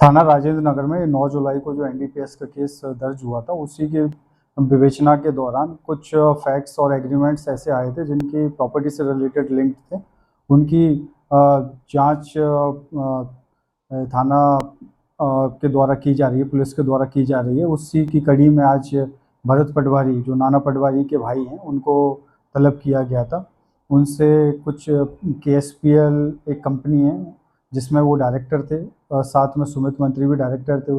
थाना राजेंद्र नगर में 9 जुलाई को जो एनडीपीएस का केस दर्ज हुआ था, उसी की विवेचना के दौरान कुछ फैक्ट्स और एग्रीमेंट्स ऐसे आए थे जिनकी प्रॉपर्टी से रिलेटेड लिंक थे। उनकी जांच थाना के द्वारा की जा रही है, पुलिस के द्वारा की जा रही है। उसी की कड़ी में आज भरत पटवारी, जो नाना पटवारी के भाई हैं, उनको तलब किया गया था। उनसे कुछ केएसपीएल एक कंपनी है जिसमें वो डायरेक्टर थे, साथ में सुमित मंत्री भी डायरेक्टर थे,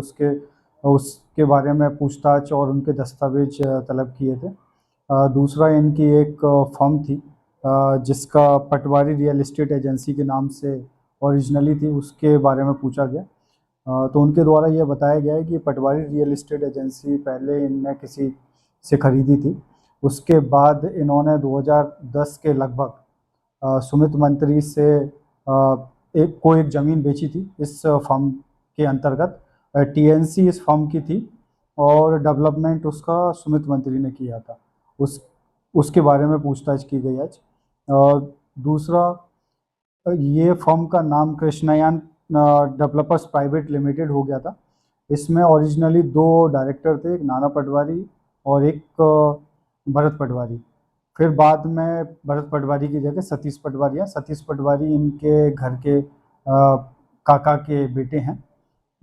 उसके बारे में पूछताछ और उनके दस्तावेज तलब किए थे। दूसरा, इनकी एक फर्म थी जिसका पटवारी रियल एस्टेट एजेंसी के नाम से ओरिजिनली थी, उसके बारे में पूछा गया। तो उनके द्वारा यह बताया गया है कि पटवारी रियल एस्टेट एजेंसी पहले इनने किसी से खरीदी थी। उसके बाद इन्होंने 2010 के लगभग सुमित मंत्री से एक ज़मीन बेची थी इस फर्म के अंतर्गत। टीएनसी इस फर्म की थी और डेवलपमेंट उसका सुमित मंत्री ने किया था। उसके बारे में पूछताछ की गई आज। और दूसरा, ये फर्म का नाम कृष्णयान डेवलपर्स प्राइवेट लिमिटेड हो गया था। इसमें ओरिजिनली 2 डायरेक्टर थे, एक नाना पटवारी और एक भरत पटवारी। फिर बाद में भरत पटवारी की जगह सतीश पटवारी हैं। सतीश पटवारी इनके घर के काका के बेटे हैं।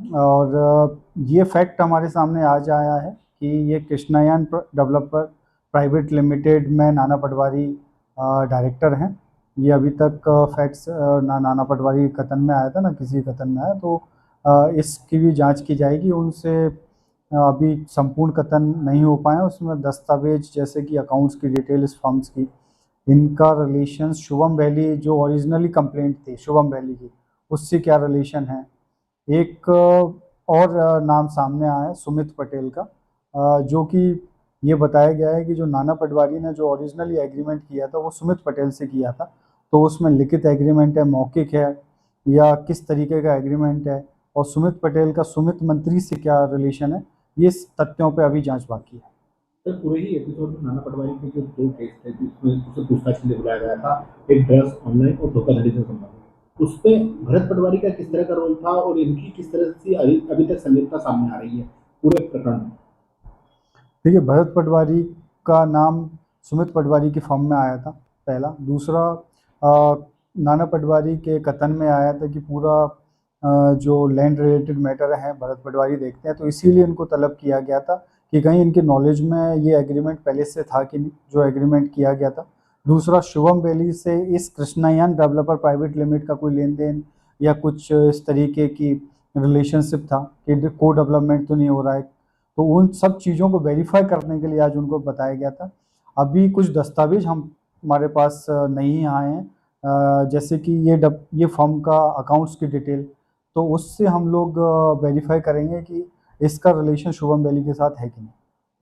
और ये फैक्ट हमारे सामने आज आया है कि ये कृष्णयान डेवलपर प्राइवेट लिमिटेड में नाना पटवारी डायरेक्टर हैं। ये अभी तक फैक्ट्स नाना पटवारी कथन में आया था ना, किसी कथन में आया, तो इसकी भी जांच की जाएगी। उनसे अभी संपूर्ण कथन नहीं हो पाए, उसमें दस्तावेज जैसे कि अकाउंट्स की डिटेल इस फर्म्स की, इनका रिलेशन शुभम वैली जो ओरिजिनली कंप्लेंट थी शुभम वैली की, उससे क्या रिलेशन है। एक और नाम सामने आया है सुमित पटेल का, जो कि ये बताया गया है कि जो नाना पटवारी ने जो ओरिजिनली एग्रीमेंट किया था वो सुमित पटेल से किया था। तो उसमें लिखित एग्रीमेंट है, मौखिक है, या किस तरीके का एग्रीमेंट है, और सुमित पटेल का सुमित मंत्री से क्या रिलेशन है, ये तथ्यों पे अभी जांच बाकी है। सर, पूरे ही एपिसोड में नाना पटवारी के जो 2 केस थे जिसमें उसे पूछताछ के लिए बुलाया गया था, एक ड्रग्स ऑनलाइन और धोखाधड़ी से संबंधित, उसपे भरत पटवारी का किस तरह का रोल था और इनकी किस तरह से अभी तक संलिप्तता सामने आ रही है पूरे प्रकरण में? देखिए, भरत पटवारी का नाम सुमित पटवारी की फर्म में आया था, पहला। दूसरा, नाना पटवारी के कथन में आया था कि पूरा जो लैंड रिलेटेड मैटर है भरत पटवारी देखते हैं, तो इसीलिए इनको तलब किया गया था कि कहीं इनके नॉलेज में ये एग्रीमेंट पहले से था कि नहीं, जो एग्रीमेंट किया गया था। दूसरा, शुभम वैली से इस कृष्णयान डेवलपर प्राइवेट लिमिटेड का कोई लेन देन या कुछ इस तरीके की रिलेशनशिप था कि को डेवलपमेंट तो नहीं हो रहा है। तो उन सब चीज़ों को वेरीफाई करने के लिए आज उनको बताया गया था। अभी कुछ दस्तावेज हमारे पास नहीं आए हैं, जैसे कि ये फर्म का अकाउंट्स की डिटेल, तो उससे हम लोग वेरीफाई करेंगे कि इसका रिलेशन शुभम वैली के साथ है कि नहीं।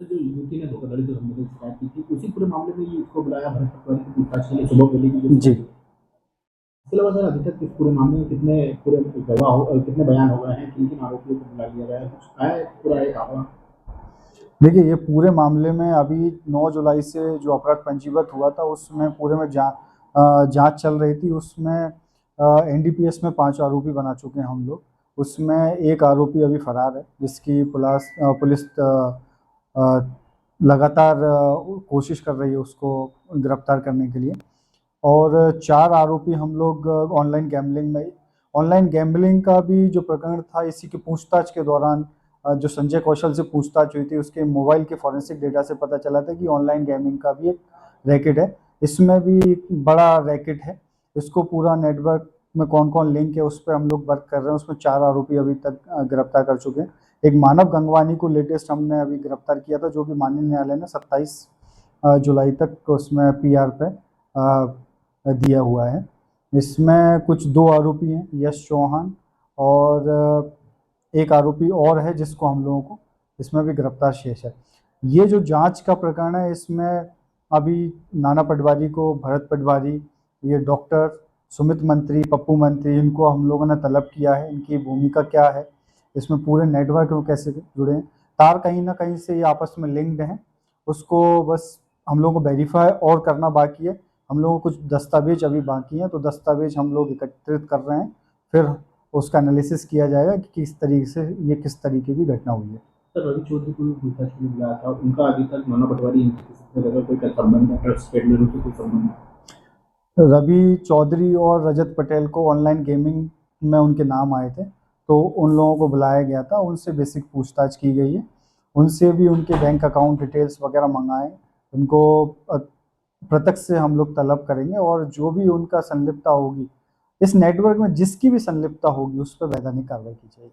तो जो युवती ने धोखाधड़ी से संबंधित शिकायत की थी, उसी पूरे मामले में ये इसको बुलाया भरत पटवारी की पूछताछ के लिए, शुभम वैली की जो जी। इसके अलावा सर अभी तक इस पूरे मामले में कितने पूरे गवाह कितने बयान हो गए हैं, किन किन आरोपियों को बुला लिया गया है, कुछ है पूरा एक आंकड़ा? देखिए, ये पूरे मामले में अभी 9 जुलाई से जो अपराध पंजीबत हुआ था उसमें पूरे में जांच चल रही थी। उसमें एनडीपीएस में 5 आरोपी बना चुके हैं हम लोग। उसमें एक आरोपी अभी फरार है, जिसकी पुलिस लगातार कोशिश कर रही है उसको गिरफ्तार करने के लिए। और 4 आरोपी हम लोग ऑनलाइन गैम्बलिंग का भी जो प्रकरण था, इसी की पूछताछ के दौरान जो संजय कौशल से पूछताछ हुई थी, उसके मोबाइल के फॉरेंसिक डेटा से पता चला था कि ऑनलाइन गेमिंग का भी एक रैकेट है। इसमें भी बड़ा रैकेट है। इसको पूरा नेटवर्क में कौन कौन लिंक है उस पर हम लोग वर्क कर रहे हैं। उसमें 4 आरोपी अभी तक गिरफ्तार कर चुके हैं। एक मानव गंगवानी को लेटेस्ट हमने अभी गिरफ्तार किया था, जो कि माननीय न्यायालय ने 27 जुलाई तक उसमें पीआर पे दिया हुआ है। इसमें कुछ 2 आरोपी हैं, यश चौहान, और एक आरोपी और है जिसको हम लोगों को इसमें भी गिरफ्तार शेष है। ये जो जांच का प्रकरण है, इसमें अभी नाना पटवारी को, भरत पटवारी, ये डॉक्टर सुमित मंत्री, पप्पू मंत्री, इनको हम लोगों ने तलब किया है। इनकी भूमिका क्या है, इसमें पूरे नेटवर्क में कैसे जुड़े हैं, तार कहीं ना कहीं से ये आपस में लिंक्ड हैं, उसको बस हम लोगों को वेरीफाई और करना बाकी है। हम लोगों को कुछ दस्तावेज अभी बाकी हैं, तो दस्तावेज हम लोग एकत्रित कर रहे हैं। फिर उसका एनालिसिस किया जाएगा कि किस तरीके से ये किस तरीके की घटना हुई है। सर रवि चौधरी को भी पूछताछ के लिए बुलाया था, उनका अभी तक नाना पटवारी इनसे किसी तरह का कोई संबंध है, ट्रस्ट के अंदर उनसे कोई संबंध है? रवि चौधरी और रजत पटेल को ऑनलाइन गेमिंग में उनके नाम आए थे, तो उन लोगों को बुलाया गया था, उनसे बेसिक पूछताछ की गई है, उनसे भी उनके बैंक अकाउंट डिटेल्स वगैरह मंगाए, उनको प्रत्यक्ष से हम लोग तलब करेंगे और जो भी उनका संलिप्तता होगी इस नेटवर्क में, जिसकी भी संलिप्तता होगी उस पर वैधानिक कार्रवाई की जाएगी।